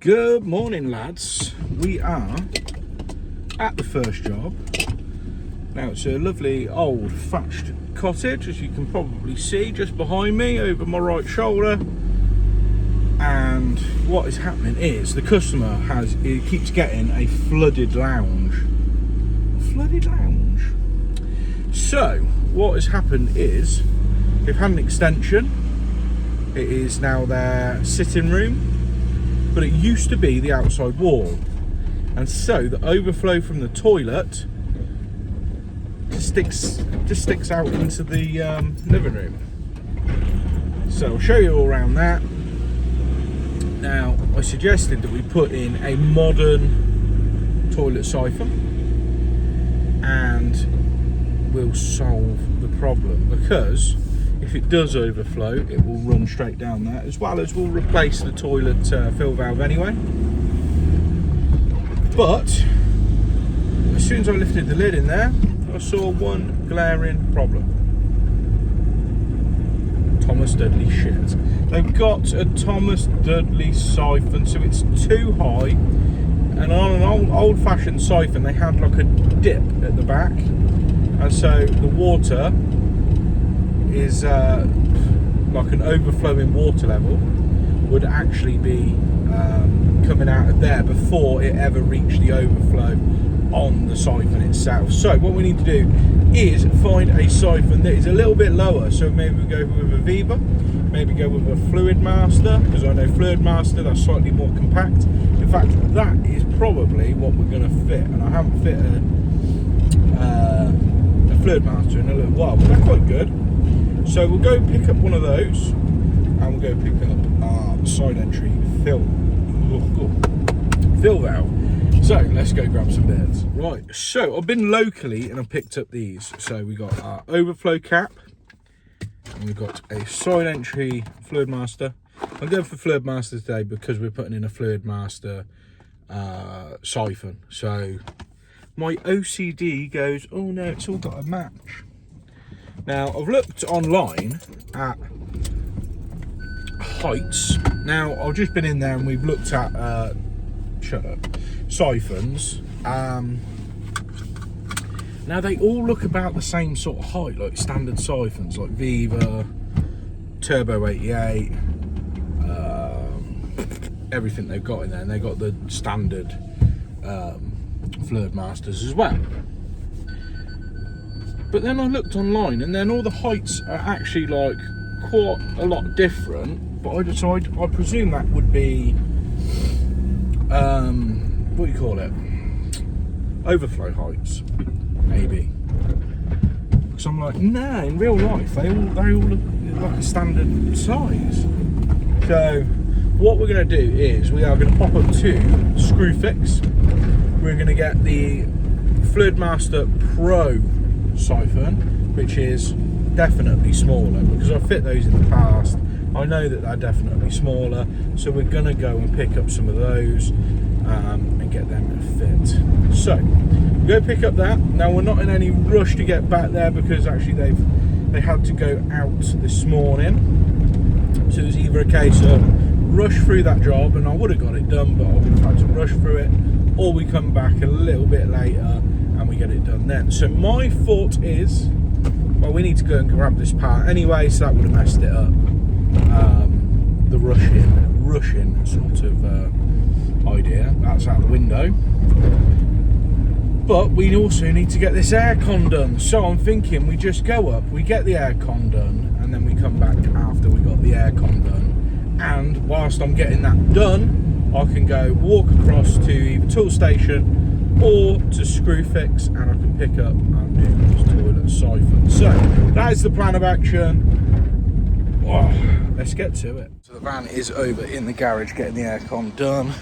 Good morning, lads. We are at the first job. Now it's a lovely old thatched cottage, as you can probably see just behind me over my right shoulder. And what is happening is the customer keeps getting a flooded lounge. So what has happened is they've had an extension. It is now their sitting room, but it used to be the outside wall, and so the overflow from the toilet just sticks out into the living room. So I'll show you all around that. Now I suggested that we put in a modern toilet siphon, and we'll solve the problem, because if it does overflow, it will run straight down there, as well as we'll replace the toilet fill valve anyway. But as soon as I lifted the lid in there, I saw one glaring problem. Thomas Dudley shit. They've got a Thomas Dudley siphon, so it's too high, and on an old-fashioned siphon they had like a dip at the back, and so the water is like an overflowing water level would actually be coming out of there before it ever reached the overflow on the siphon itself. So what we need to do is find a siphon that is a little bit lower. So maybe we go with a Viva, maybe go with a Fluid Master, because I know Fluid Master, that's slightly more compact. In fact, that is probably what we're going to fit, and I haven't fit a Fluid Master in a little while, but they're quite good. So we'll go pick up one of those, and we'll go pick up our side entry fill valve. So let's go grab some bits. Right, so I've been locally and I've picked up these. So we got our overflow cap, and we've got a side entry Fluid Master. I'm going for Fluid Master today because we're putting in a Fluid Master siphon. So my OCD goes, oh no, it's all got a match. Now, I've looked online at heights. Now, I've just been in there and we've looked at, siphons. Now, they all look about the same sort of height, like standard siphons, like Viva, Turbo 88, everything they've got in there. And they've got the standard Fluid Masters as well. But then I looked online, and then all the heights are actually like quite a lot different. But I presume that would be what do you call it? Overflow heights, maybe. Because I'm like, nah, in real life they all look like a standard size. So what we're going to do is we are going to pop up to Screwfix. We're going to get the Fluid Master Pro siphon, which is definitely smaller, because I've fit those in the past. I know that they're definitely smaller, so we're gonna go and pick up some of those and get them to fit. So we'll go pick up that. Now, we're not in any rush to get back there, because actually they had to go out this morning, so it was either a case of rush through that job, and I would have got it done, but I would have had to rush through it, or we come back a little bit later and we get it done then. So my thought is, well, we need to go and grab this part anyway, so that would have messed it up. The rushing sort of idea, that's out the window. But we also need to get this aircon done. So I'm thinking we just go up, we get the aircon done, and then we come back after we got the aircon done. And whilst I'm getting that done, I can go walk across to either Tool Station or to Screwfix, and I can pick up our new toilet siphon. So that is the plan of action. Oh, let's get to it. So the van is over in the garage getting the aircon done.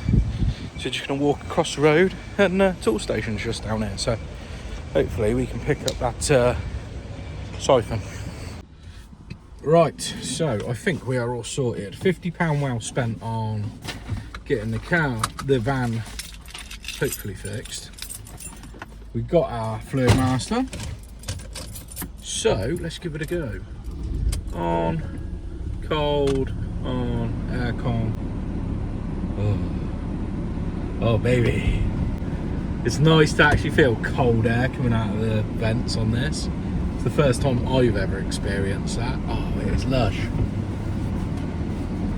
So just going to walk across the road, and Tool Station's just down here. So hopefully we can pick up that siphon. Right, so I think we are all sorted. £50 well spent on getting the van hopefully fixed. We've got our Fluid Master, so let's give it a go. On, cold, on, aircon. Oh. Oh baby, it's nice to actually feel cold air coming out of the vents on this. It's the first time I've ever experienced that. Oh, it is lush.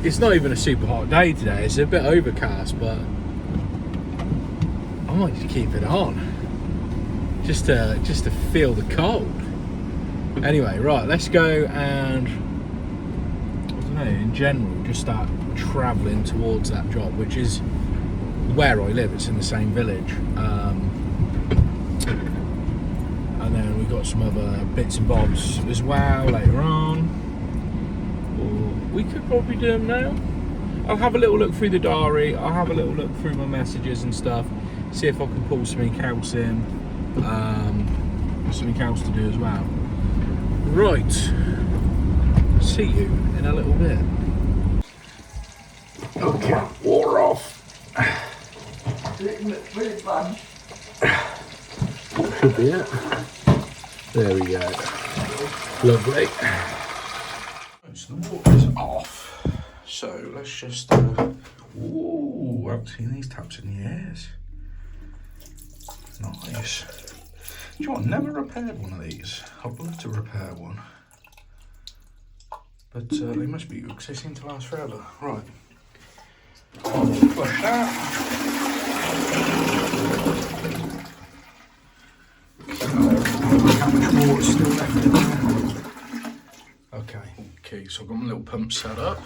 It's not even a super hot day today, it's a bit overcast, but I might just keep it on just to feel the cold. Anyway, right, let's go and I don't know, in general just start travelling towards that job, which is where I live. It's in the same village, and then we've got some other bits and bobs as well later on, or we could probably do them now. I'll have a little look through the diary, I'll have a little look through my messages and stuff, see if I can pull something else in, something else to do as well. Right, see you in a little bit. Okay, water off. Should be it. There we go. Lovely. So the water's off. So let's just. Ooh, I haven't seen these taps in years. Nice. Do you know what? Never repaired one of these. I'd love to repair one. But they must be good because they seem to last forever. Right. Flush that. How much water is still left in there? Okay, so I've got my little pump set up.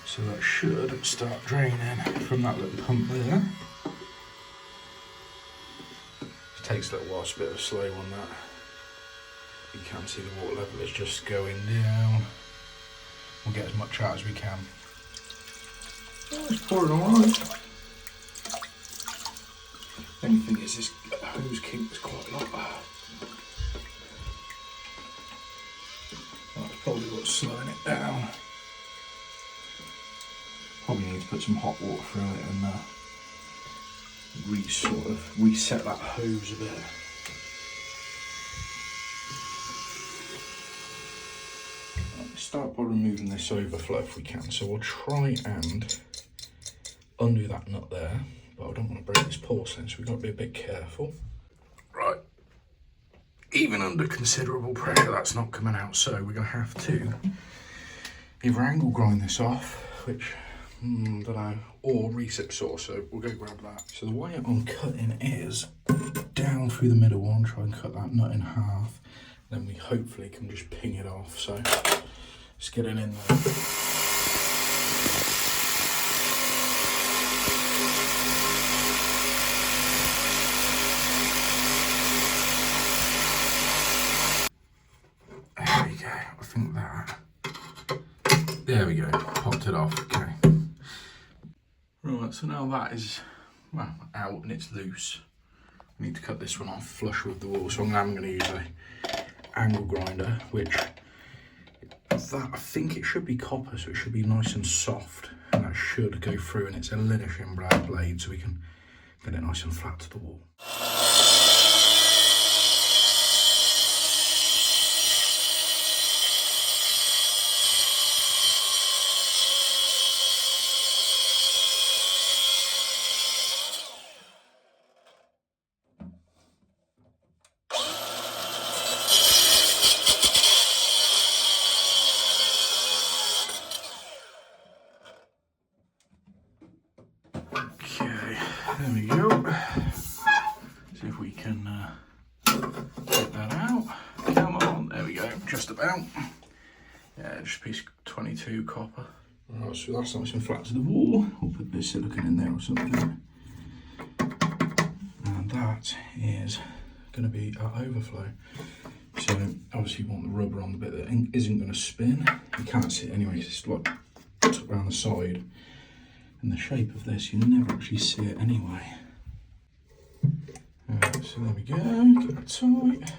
So that should start draining from that little pump there. It takes a little while, it's a bit of a slow one that. You can see the water level is just going down. We'll get as much out as we can. Oh, it's pouring alright. The only thing is this hose keeps quite a lot. That's probably what's slowing it down. Probably need to put some hot water through it and sort of reset that hose a bit. Start by removing this overflow if we can. So we'll try and undo that nut there, but I don't want to break this porcelain, so we've got to be a bit careful. Right, even under considerable pressure that's not coming out, so we're going to have to either angle grind this off, which I don't know, or recip saw, so we'll go grab that. So the way I'm cutting is down through the middle one, try and cut that nut in half, then we hopefully can just ping it off. So just get it in there. There we go, I think that. There we go, popped it off, okay. Right, so now that is, well, out and it's loose. I need to cut this one off flush with the wall, so I'm going to use a angle grinder, which that I think it should be copper, so it should be nice and soft, and that should go through, and it's a Linishing blade, so we can get it nice and flat to the wall. There we go. See if we can get that out. Come on, there we go, just about. Yeah, just a piece of 22 copper. Right, so that's nice and flat to the wall. We'll put a bit of silicone in there or something. And that is going to be our overflow. So obviously you want the rubber on the bit that isn't going to spin. You can't see it anyway, it's like tucked around the side. In the shape of this, you never actually see it anyway. So there we go, get that tight.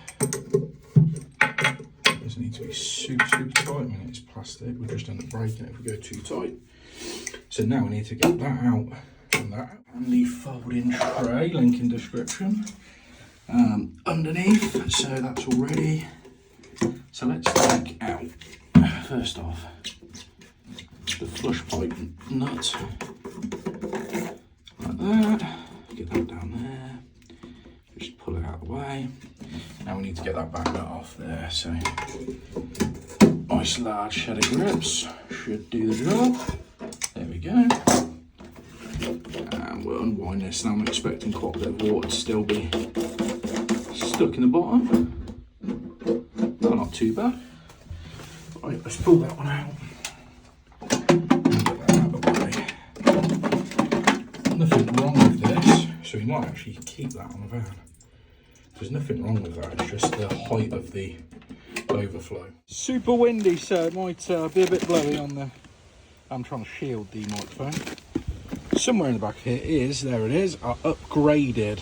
It doesn't need to be super tight. I mean, it's plastic, we'll just end up breaking it if we go too tight. So now we need to get that out and that. And the folding tray, link in description. Underneath, so that's all ready. So let's take out, first off, the flush pipe nut. like that. Get that down there. Just pull it out of the way. Now we need to get that back nut off there. So nice large set of grips should do the job. There we go. And we'll unwind this. Now I'm expecting quite a bit of water to still be stuck in the bottom. No, not too bad. Right, let's pull that one out. Get that out of the way. Nothing wrong with this, so we might actually keep that on the van. There's nothing wrong with that, it's just the height of the overflow. Super windy, so it might be a bit blowy on the... I'm trying to shield the microphone. Somewhere in the back here is, there it is, our upgraded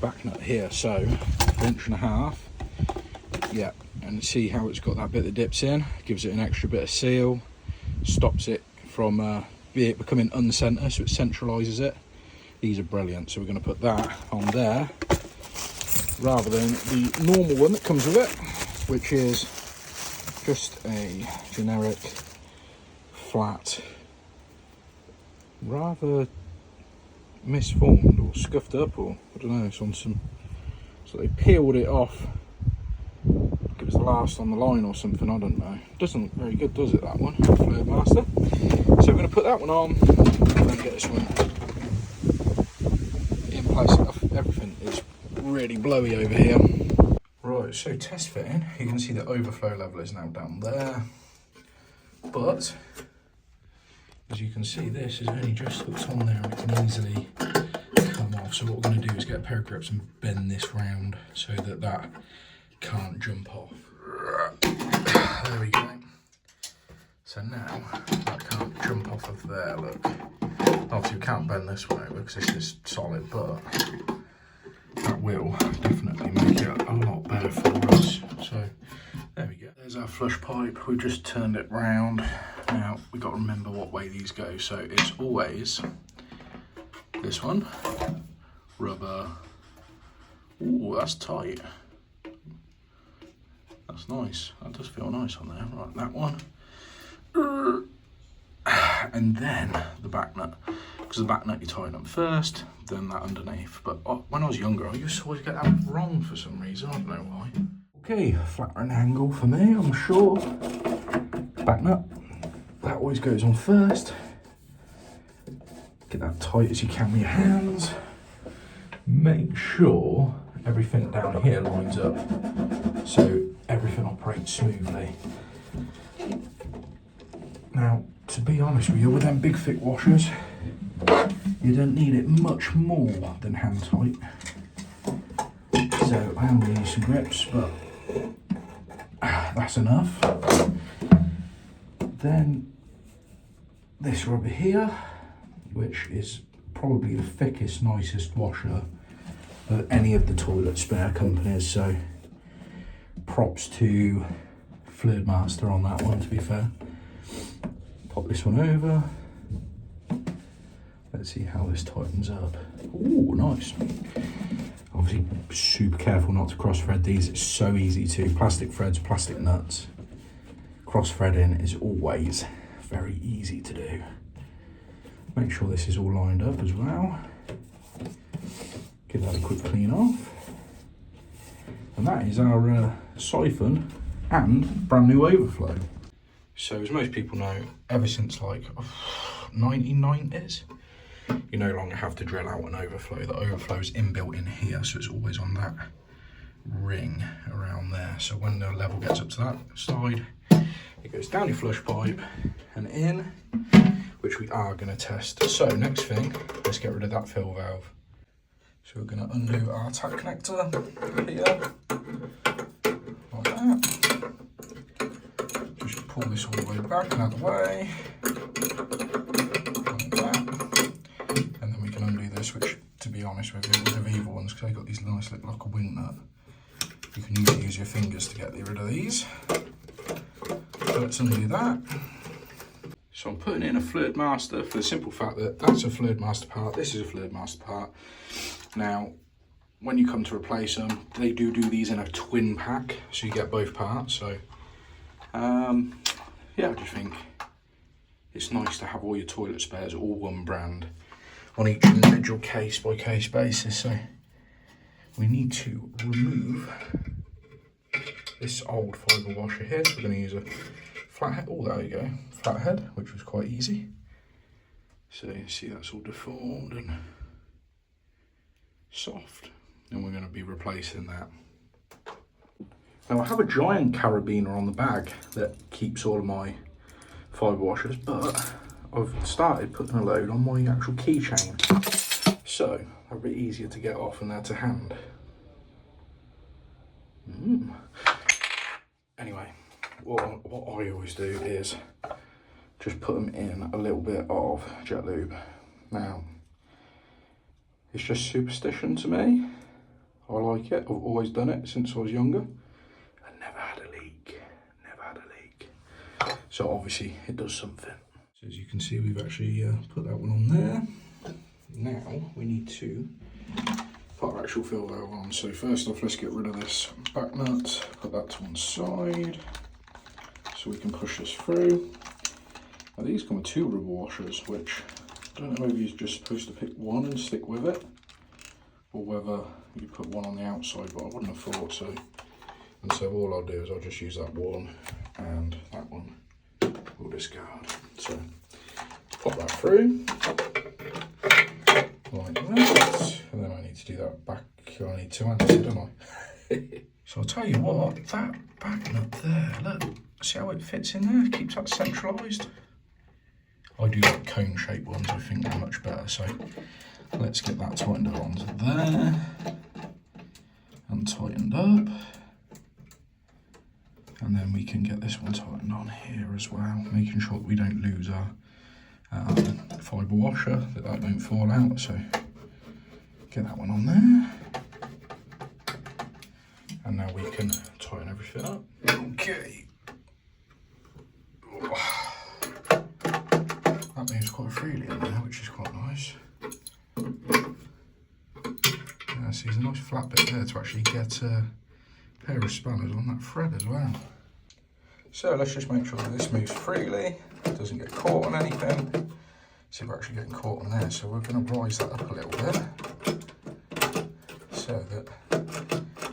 back nut here. So, 1.5 inch. Yeah, and see how it's got that bit that dips in, gives it an extra bit of seal, stops it from becoming uncentered, so it centralises it. These are brilliant, so we're going to put that on there rather than the normal one that comes with it, which is just a generic flat, rather misformed or scuffed up, or I don't know, it's on some, so they peeled it off. It was the last on the line or something, I don't know. Doesn't look very good, does it, that one? Fluid Master. So we're going to put that one on and then get this one in place. Everything is really blowy over here. Right, so test fitting. You can see the overflow level is now down there. But, as you can see, this is only just hooked on there and it can easily come off. So what we're going to do is get a pair of grips and bend this round so that that can't jump off. There we go. So now that can't jump off of there, look. Obviously we can't bend this one over because this is solid, but that will definitely make it a lot better for us. So there we go. There's our flush pipe. We've just turned it round. Now we've got to remember what way these go. So it's always this one, rubber. Ooh, that's tight. That's nice. That does feel nice on there. Right, that one. And then the back nut. Because the back nut you tighten up first, then that underneath. But when I was younger, I used to always get that wrong for some reason. I don't know why. Okay, flatter an angle for me, I'm sure. Back nut. That always goes on first. Get that tight as you can with your hands. Make sure everything down here lines up so everything operates smoothly. Now, to be honest with you, with them big thick washers, you don't need it much more than hand tight. So I am going to use some grips, but that's enough. Then this rubber here, which is probably the thickest, nicest washer of any of the toilet spare companies, so props to Fluid Master on that one, to be fair. Pop this one over. Let's see how this tightens up. Ooh, nice. Obviously super careful not to cross thread these, it's so easy to. Plastic threads, plastic nuts. Cross threading is always very easy to do. Make sure this is all lined up as well. Give that a quick clean off. And that is our siphon and brand new overflow. So as most people know, ever since like 1990s, you no longer have to drill out an overflow. The overflow is inbuilt in here, so it's always on that ring around there. So when the level gets up to that side, it goes down your flush pipe and in, which we are going to test. So next thing, let's get rid of that fill valve. So we're going to undo our tap connector here, like that. Just pull this all the way back and out of the way, like that. And then we can undo this, which, to be honest with you, with the Viva ones, because they've got these nice little like a wing nut, you can usually use your fingers to get rid of these. So let's undo that. So I'm putting in a Fluid Master for the simple fact that that's a Fluid Master part, this is a Fluid Master part. Now, when you come to replace them, they do these in a twin pack, so you get both parts. So, yeah, I just think it's nice to have all your toilet spares all one brand. on each individual case by case basis. So we need to remove this old fibre washer here. So we're going to use a flathead. Oh, there you go, flathead, which was quite easy. So you see that's all deformed and soft, and we're going to be replacing that. Now I have a giant carabiner on the bag that keeps all of my fibre washers, but I've started putting a load on my actual keychain, so that'll be easier to get off and they're to hand. Anyway, what I always do is just put them in a little bit of jet lube. Now, it's just superstition to me. I like it. I've always done it since I was younger. I never had a leak. Never had a leak. So obviously it does something. So as you can see, we've actually put that one on there. Now we need to put our actual fill valve on. So first off, let's get rid of this back nut. Put that to one side so we can push this through. Now these come with 2 rubber washers, which I don't know, maybe you're just supposed to pick one and stick with it, or whether you put one on the outside, but I wouldn't have thought so. And so all I'll do is I'll just use that one, and that one we'll discard. So pop that through like that, and then I need to do that back. I need 2 hands, don't I? So I'll tell you what, that back nut there, look, see how it fits in there? Keeps that centralised. I do like cone shaped ones, I think they're much better. So let's get that tightened up onto there and tightened up. And then we can get this one tightened on here as well, making sure that we don't lose our fibre washer, that don't fall out. So get that one on there. And now we can tighten everything up. Okay. That moves quite freely in there, which is quite nice. Yeah, see, there's a nice flat bit there to actually get a pair of spanners on that thread as well. So let's just make sure that this moves freely, doesn't get caught on anything. See, we're actually getting caught on there, so we're going to rise that up a little bit so that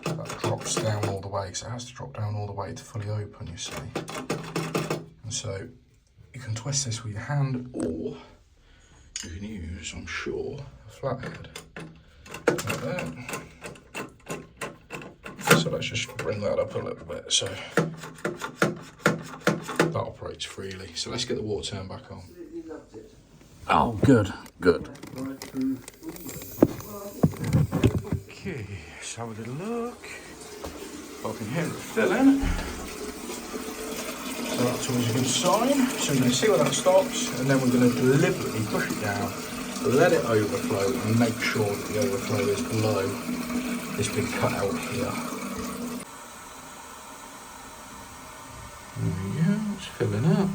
that drops down all the way. So it has to drop down all the way to fully open, you see. And so you can twist this with your hand, or you can use, I'm sure, a flathead like that. So let's just bring that up a little bit so that operates freely. So let's get the water turned back on. Oh, good, good. Okay, let's have a little look. I can hear it filling. So that's always a good sign. So we're going to see where that stops, and then we're going to deliberately push it down, let it overflow, and make sure that the overflow is below this big cutout here. There we go, it's filling up.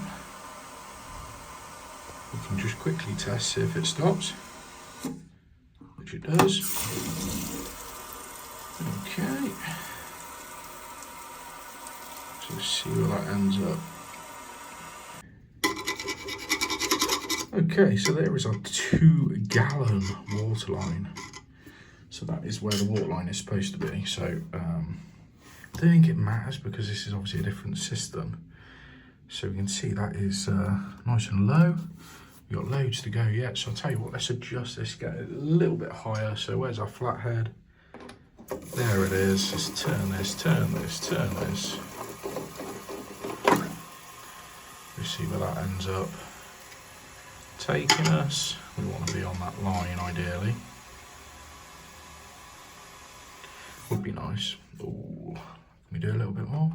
We can just quickly test, see if it stops, which it does. Okay. So let's see where that ends up. Okay, so there is our 2-gallon water line. So that is where the water line is supposed to be. So I don't think it matters because this is obviously a different cistern. So we can see that is nice and low. We've got loads to go yet. So I'll tell you what, let's adjust this, get it a little bit higher. So where's our flathead? There it is. Let's turn this, turn this, turn this. Let's see where that ends up taking us. We want to be on that line ideally. Would be nice. Ooh, can we do a little bit more?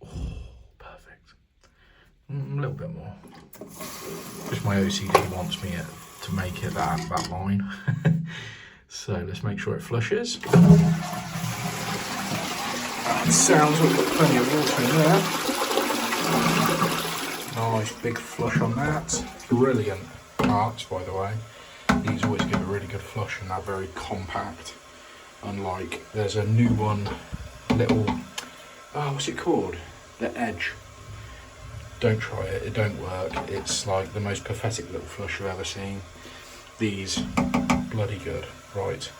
Oh, perfect. A little bit more. Just my OCD wants me to make it that line. So let's make sure it flushes. It sounds like we've got plenty of water in there. Nice big flush on that. Brilliant parts, by the way. These always give a really good flush and they're very compact. Unlike, there's a new one, little, oh, what's it called? The Edge. Don't try it, it don't work. It's like the most pathetic little flush you've ever seen. These, bloody good, right.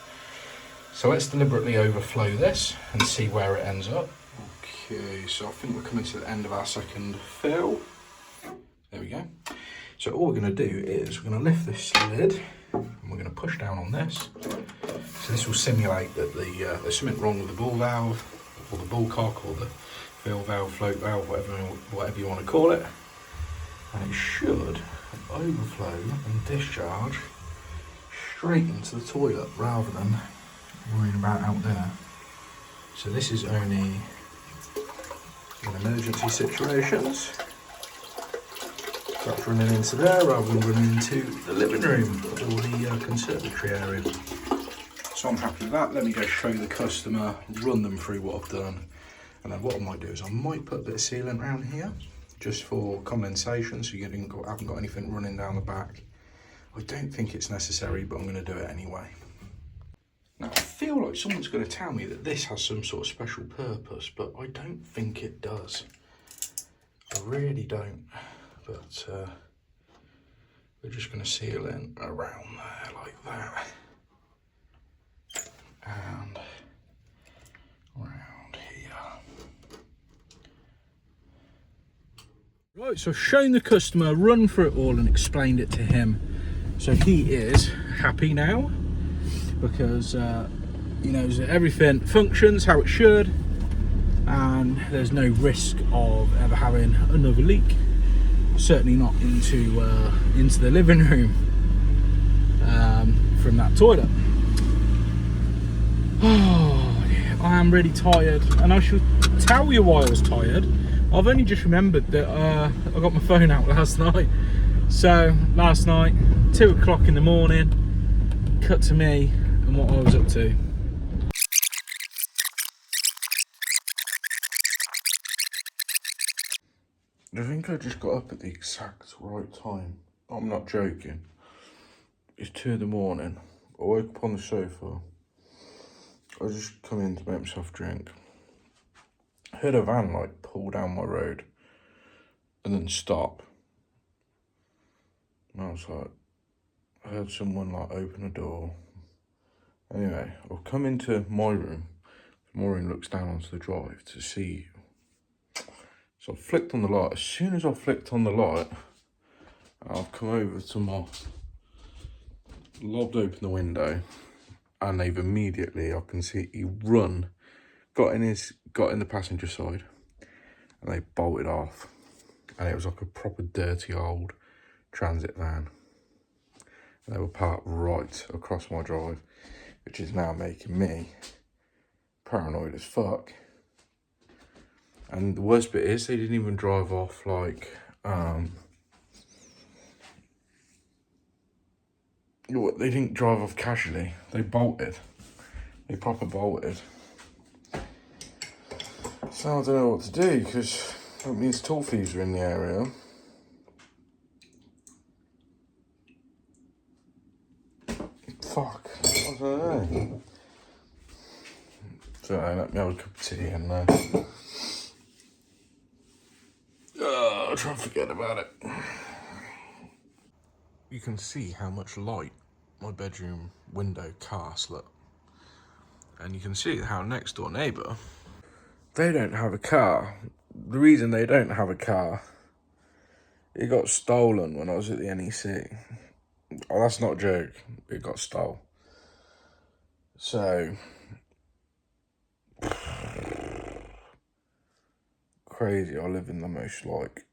So let's deliberately overflow this and see where it ends up. Okay, so I think we're coming to the end of our second fill. There we go. So all we're going to do is we're going to lift this lid and we're going to push down on this. So this will simulate that there's something wrong with the ball valve, or the ball cock, or the fill valve, float valve, whatever you want to call it. And it should overflow and discharge straight into the toilet rather than worrying about out there. So this is only in emergency situations. That's running into there rather than running into the living room or the conservatory area. So I'm happy with that. Let me go show the customer, run them through what I've done. And then what I might do is I might put a bit of sealant around here just for condensation, so you haven't got anything running down the back. I don't think it's necessary, but I'm going to do it anyway. Now I feel like someone's going to tell me that this has some sort of special purpose, but I don't think it does. I really don't. But we're just going to seal in around there like that. And around here. Right, so I've shown the customer, run through it all and explained it to him. So he is happy now because he knows that everything functions how it should and there's no risk of ever having another leak. Certainly not into the living room from that toilet. Oh, I am really tired, and I should tell you why I was tired. I've only just remembered that I got my phone out last night. So last night, 2 o'clock in the morning, cut to me and what I was up to. I think I just got up at the exact right time. I'm not joking. It's 2 in the morning. I woke up on the sofa. I just come in to make myself a drink. I heard a van like pull down my road and then stop. And I was like, I heard someone like open a door. Anyway, I'll come into my room. My room looks down onto the drive to see. So I flicked on the light. As soon as I flicked on the light, I've come over to my, lobbed open the window, and they've immediately, I can see he run, got in the passenger side, and they bolted off. And it was like a proper dirty old transit van. And they were parked right across my drive, which is now making me paranoid as fuck. And the worst bit is they didn't even drive off like, they didn't drive off casually. They bolted. They proper bolted. So I don't know what to do because that means toll thieves are in the area. Fuck. I don't know. So let me have a cup of tea and I'll try and forget about it. You can see how much light my bedroom window casts, look. And you can see how next door neighbour, they don't have a car. The reason they don't have a car, it got stolen when I was at the NEC. Oh, that's not a joke, it got stolen. So, crazy, I live in the most like,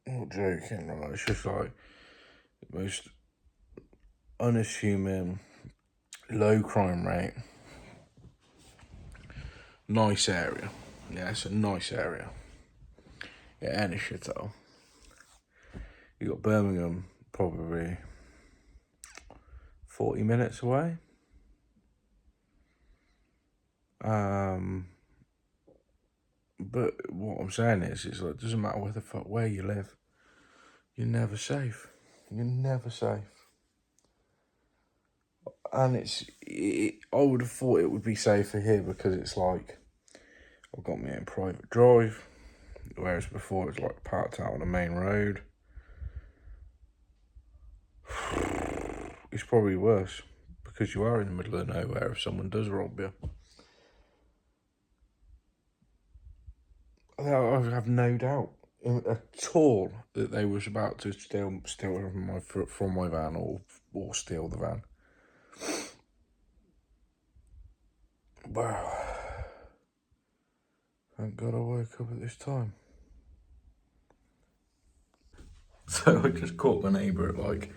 I'm not joking, right? It's just like the most unassuming, low crime rate, nice area. Yeah, it's a nice area. Yeah, any shithole. You got Birmingham probably 40 minutes away. But what I'm saying is like, it doesn't matter where you live, you're never safe. You're never safe. And I would have thought it would be safer here because it's like I've got me in private drive, whereas before it was like parked out on the main road. It's probably worse because you are in the middle of nowhere if someone does rob you. I have no doubt at all that they was about to steal from my van or steal the van. Wow. Thank God I woke up at this time. So I just caught my neighbour at like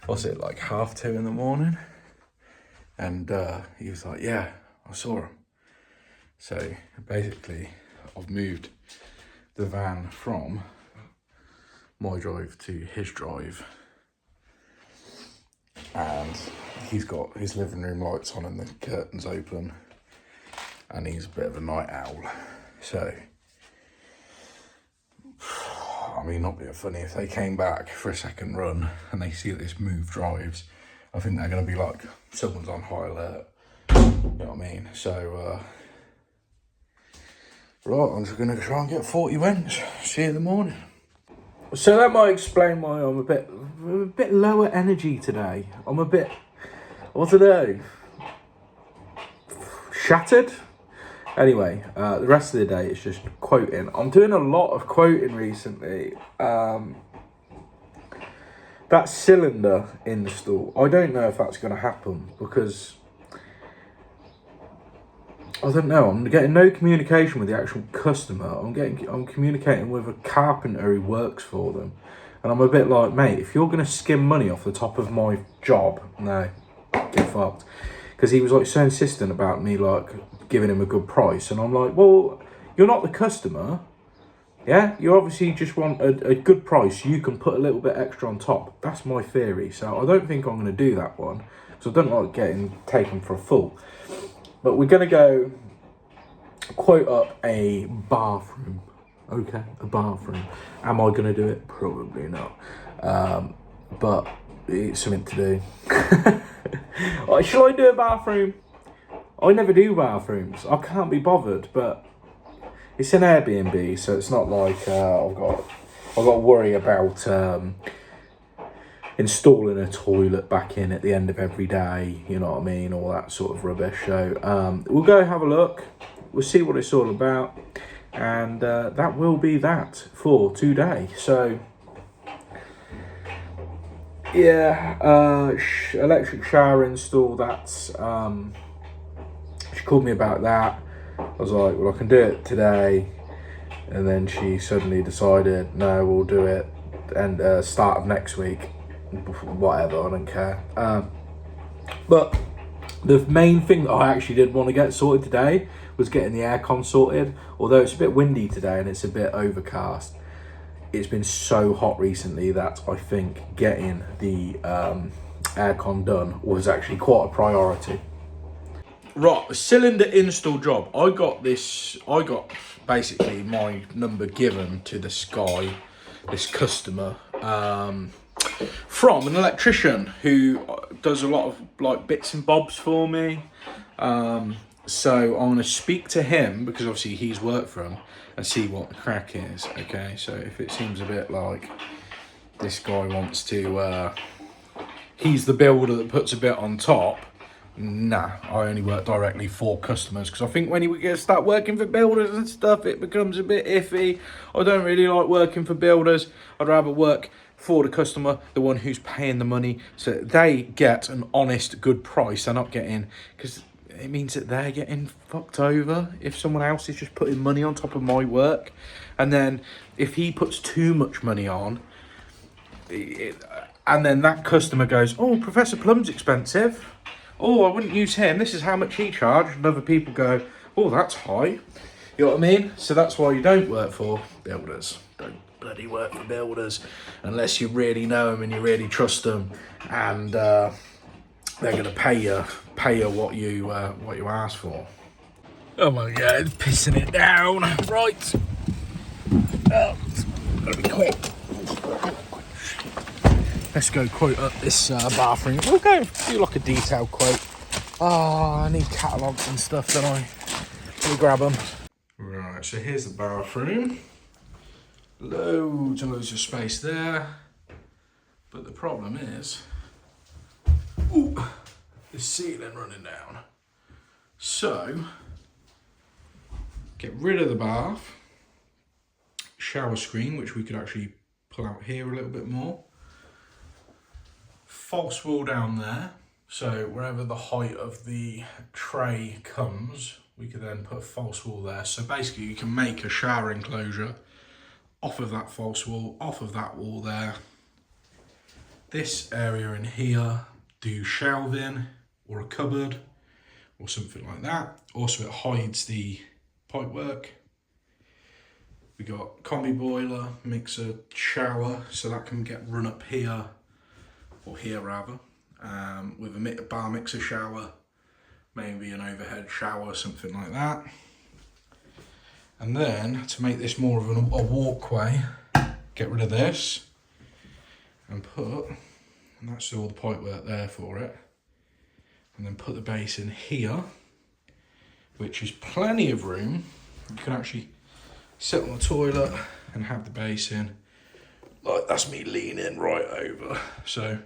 2:30 in the morning. And he was like, yeah, I saw him. So basically, I've moved the van from my drive to his drive. And he's got his living room lights on and the curtains open. And he's a bit of a night owl. So, I mean, not being funny, if they came back for a second run and they see that this move drives, I think they're going to be like, someone's on high alert. You know what I mean? So, right, I'm just going to try and get 40 wents. See you in the morning. So that might explain why I'm a bit lower energy today. I'm a bit, I don't know, shattered. Anyway, the rest of the day it's just quoting. I'm doing a lot of quoting recently. That cylinder install, I don't know if that's going to happen because I don't know. I'm getting no communication with the actual customer. I'm communicating with a carpenter who works for them, and I'm a bit like, mate, if you're going to skim money off the top of my job, no, get fucked. Because he was like so insistent about me like giving him a good price, and I'm like, well, you're not the customer. Yeah, you obviously just want a good price. You can put a little bit extra on top. That's my theory. So I don't think I'm going to do that one. So I don't like getting taken for a fool. But we're going to go quote up a bathroom. Okay, a bathroom. Am I going to do it? Probably not. But it's something to do. Shall I do a bathroom? I never do bathrooms. I can't be bothered, but it's an Airbnb, so it's not like I've got to worry about installing a toilet back in at the end of every day, you know what I mean, all that sort of rubbish. So we'll go have a look, we'll see what it's all about, and that will be that for today. So yeah, electric shower install, that's she called me about that. I was like, well, I can do it today. And then she suddenly decided, no, we'll do it and start of next week. Whatever, I don't care. But the main thing that I actually did want to get sorted today was getting the aircon sorted. Although it's a bit windy today and it's a bit overcast, it's been so hot recently that I think getting the aircon done was actually quite a priority. Right, a cylinder install job. I got basically my number given to this guy, this customer, from an electrician who does a lot of like bits and bobs for me. So I'm going to speak to him because obviously he's worked for him and see what the crack is. Okay, so if it seems a bit like this guy wants to, he's the builder that puts a bit on top. Nah, I only work directly for customers because I think when you start working for builders and stuff, it becomes a bit iffy. I don't really like working for builders. I'd rather work for the customer, the one who's paying the money, so they get an honest, good price. They're not getting, because it means that they're getting fucked over if someone else is just putting money on top of my work. And then if he puts too much money on, and then that customer goes, oh, Professor Plumb's expensive. Oh, I wouldn't use him. This is how much he charged. And other people go, oh, that's high. You know what I mean? So that's why you don't work for builders. Don't bloody work for builders unless you really know them and you really trust them, and they're going to pay you what you ask for. Oh my God, it's pissing it down. Right. Oh, gotta be quick. Let's go quote up this bathroom. We'll go do like a detailed quote. Oh, I need catalogues and stuff, don't I? Let me grab them. Right, so here's the bathroom. Loads and loads of space there. But the problem is, ooh, the ceiling running down. So, get rid of the bath, shower screen, which we could actually pull out here a little bit more. False wall down there, so wherever the height of the tray comes, we could then put a false wall there. So basically you can make a shower enclosure off of that false wall, off of that wall there. This area in here, do shelving or a cupboard or something like that. Also it hides the pipework. We got combi boiler, mixer, shower, so that can get run up here, or here rather, with a bar mixer shower, maybe an overhead shower, something like that. And then to make this more of a walkway, get rid of this and put, and that's all the pipework there for it, and then put the basin here, which is plenty of room. You can actually sit on the toilet and have the basin, like that's me leaning right over. So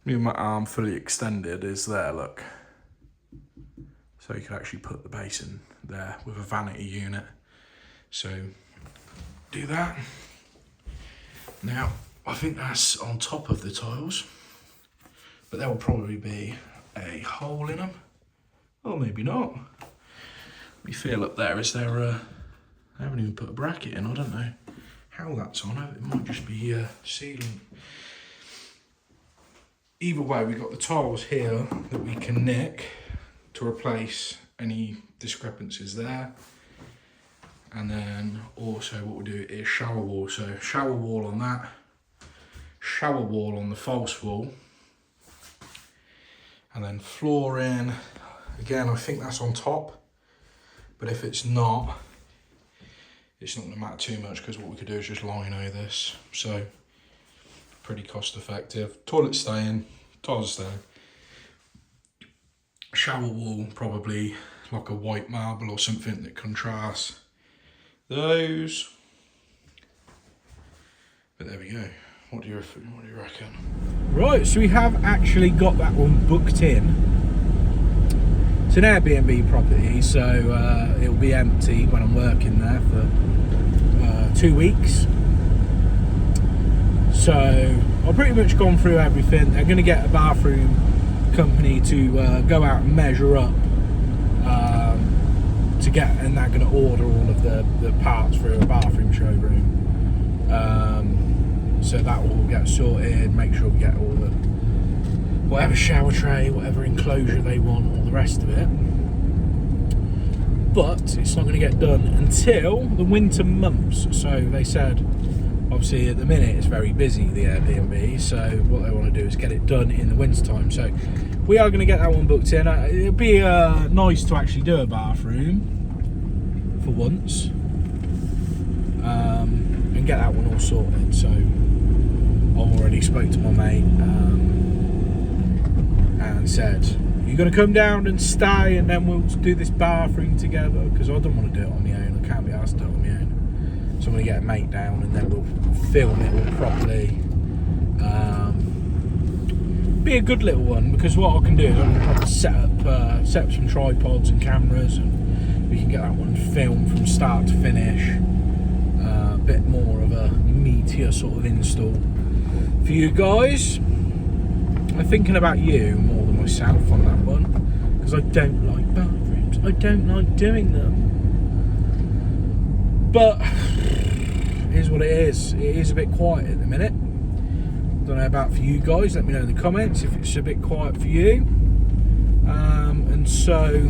me with my arm fully extended is there, look. So you can actually put the basin there with a vanity unit. So do that. Now, I think that's on top of the tiles, but there will probably be a hole in them, or maybe not. Let me feel up there, is there a, I haven't even put a bracket in, I don't know how that's on, it might just be ceiling. Either way, we've got the tiles here that we can nick to replace any discrepancies there. And then also what we'll do is shower wall. So shower wall on that, shower wall on the false wall. And then flooring, again, I think that's on top. But if it's not gonna matter too much because what we could do is just lino this. So pretty cost effective. Toilet staying, tiles staying. Shower wall, probably like a white marble or something that contrasts those. But there we go. What do you reckon? Right, so we have actually got that one booked in. It's an Airbnb property, so it'll be empty when I'm working there for 2 weeks. So I've pretty much gone through everything. They're going to get a bathroom company to go out and measure up to get, and they're going to order all of the parts for a bathroom showroom. So that will get sorted, make sure we get all the whatever shower tray, whatever enclosure they want, all the rest of it. But it's not going to get done until the winter months. So they said, obviously at the minute it's very busy, the Airbnb, so what they want to do is get it done in the winter time. So we are going to get that one booked in. It'll be nice to actually do a bathroom for once, and get that one all sorted. So I've already spoke to my mate and said, you're going to come down and stay and then we'll do this bathroom together, because I don't want to do it on my own. I can't be asked to do it on my own. So I'm going to get a mate down and then we'll film it all properly. Be a good little one, because what I can do is I can probably set up some tripods and cameras, and we can get that one filmed from start to finish. A bit more of a meatier sort of install for you guys. I'm thinking about you more than myself on that one, because I don't like bathrooms. I don't like doing them. But it is what it is. It is a bit quiet at the minute. Don't know about for you guys. Let me know in the comments if it's a bit quiet for you. And so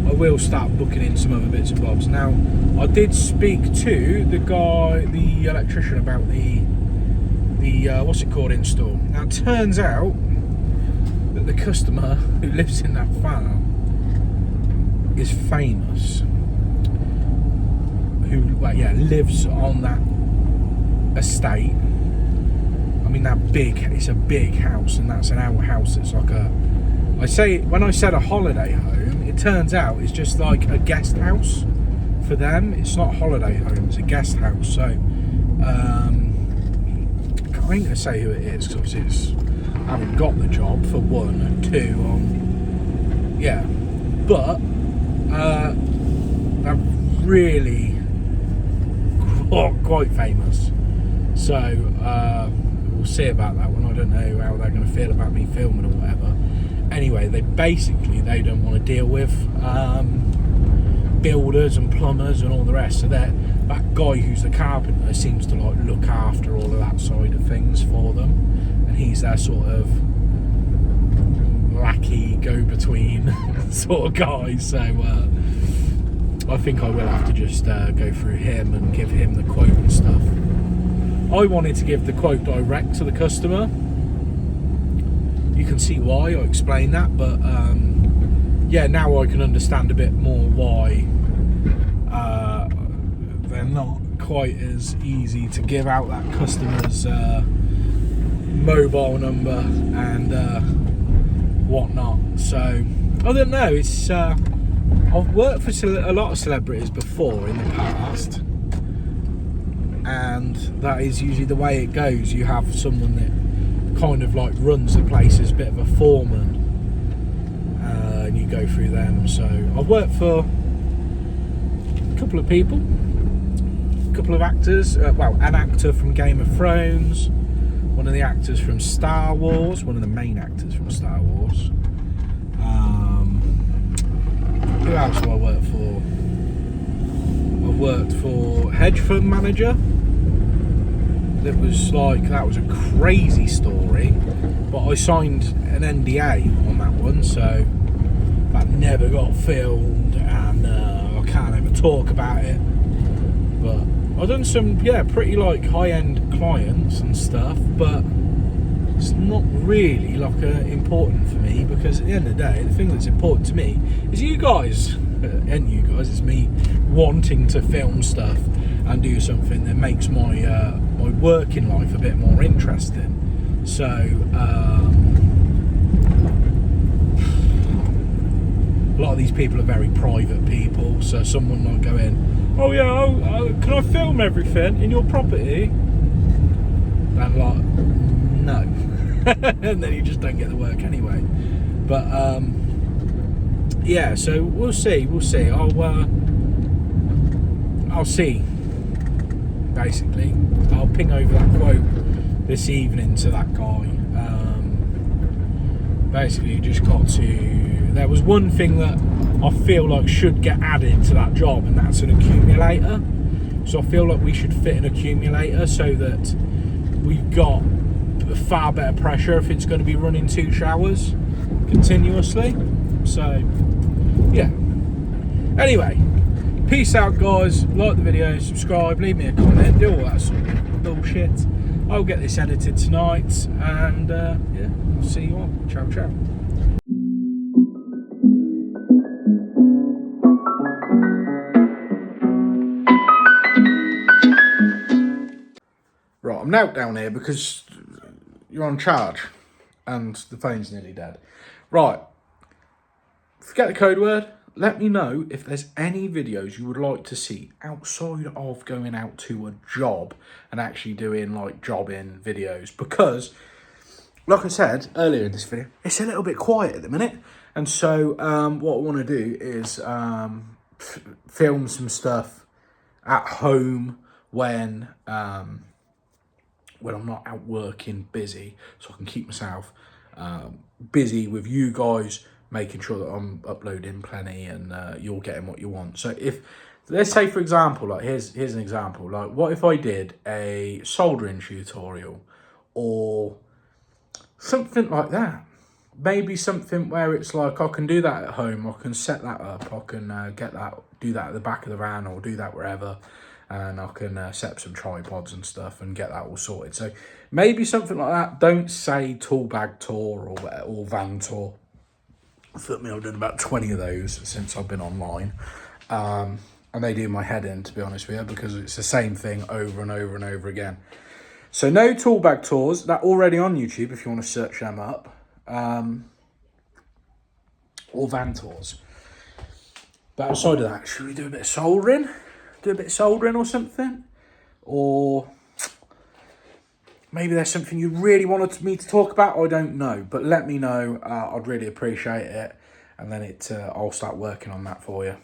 I will start booking in some other bits and bobs. Now, I did speak to the guy, the electrician, about the what's it called, install. Now it turns out that the customer who lives in that farm is famous, who lives on that estate. I mean, it's a big house, and that's an outhouse. It's like when I said a holiday home, it turns out it's just like a guest house for them. It's not a holiday home, it's a guest house. So I ain't gonna say who it is because obviously I haven't got the job, for one, and two, but they're really quite famous. So we'll see about that one. I don't know how they're going to feel about me filming or whatever. Anyway, they don't want to deal with builders and plumbers and all the rest. So that guy who's the carpenter seems to like look after all of that side of things for them, and he's their sort of lackey go-between sort of guy. So I think I will have to just go through him and give him the quote and stuff. I wanted to give the quote direct to the customer. You can see why, I explained that, but yeah, now I can understand a bit more why they're not quite as easy to give out that customer's mobile number and whatnot. So I don't know, it's I've worked for a lot of celebrities before in the past, and that is usually the way it goes. You have someone that kind of like runs the place as a bit of a foreman, and you go through them. So I've worked for a couple of people, a couple of actors, well, an actor from Game of Thrones, one of the actors from Star Wars, one of the main actors from Star Wars. Who else do I work for? I've worked for hedge fund manager. That was a crazy story, but I signed an NDA on that one, so that never got filmed, and I can't ever talk about it. But I've done some pretty like high-end clients and stuff, but it's not really like important for me, because at the end of the day, the thing that's important to me is you guys, it's me wanting to film stuff and do something that makes my my working life a bit more interesting. So a lot of these people are very private people, so someone might go in, can I film everything in your property? And I'm like, no. And then you just don't get the work anyway. But yeah, so we'll see. I'll see. Basically, I'll ping over that quote this evening to that guy. Basically, just got to. There was one thing that I feel like should get added to that job, and that's an accumulator. So I feel like we should fit an accumulator so that we've got far better pressure if it's going to be running 2 showers continuously. So yeah, anyway, peace out guys, like the video, subscribe, leave me a comment, do all that sort of bullshit. I'll get this edited tonight, and yeah, I'll see you on. Ciao ciao. Right, I'm now down here because you're on charge and the phone's nearly dead. Right, forget the code word. Let me know if there's any videos you would like to see outside of going out to a job and actually doing like jobbing videos, because like I said earlier in this video, it's a little bit quiet at the minute. And so what I want to do is film some stuff at home when I'm not out working busy, so I can keep myself busy with you guys, making sure that I'm uploading plenty and you're getting what you want. So if, let's say for example, like here's an example, like what if I did a soldering tutorial or something like that? Maybe something where it's like I can do that at home, I can set that up, I can do that at the back of the van or do that wherever, and I can set up some tripods and stuff and get that all sorted. So maybe something like that. Don't say tool bag tour or van tour. I've done about 20 of those since I've been online. And they do my head in, to be honest with you, because it's the same thing over and over and over again. So no tool bag tours. They're already on YouTube if you want to search them up. Or van tours. But outside of that, should we do a bit of soldering? Do a bit of soldering or something? Or maybe there's something you really wanted me to talk about? I don't know. But let me know. I'd really appreciate it. And then I'll start working on that for you.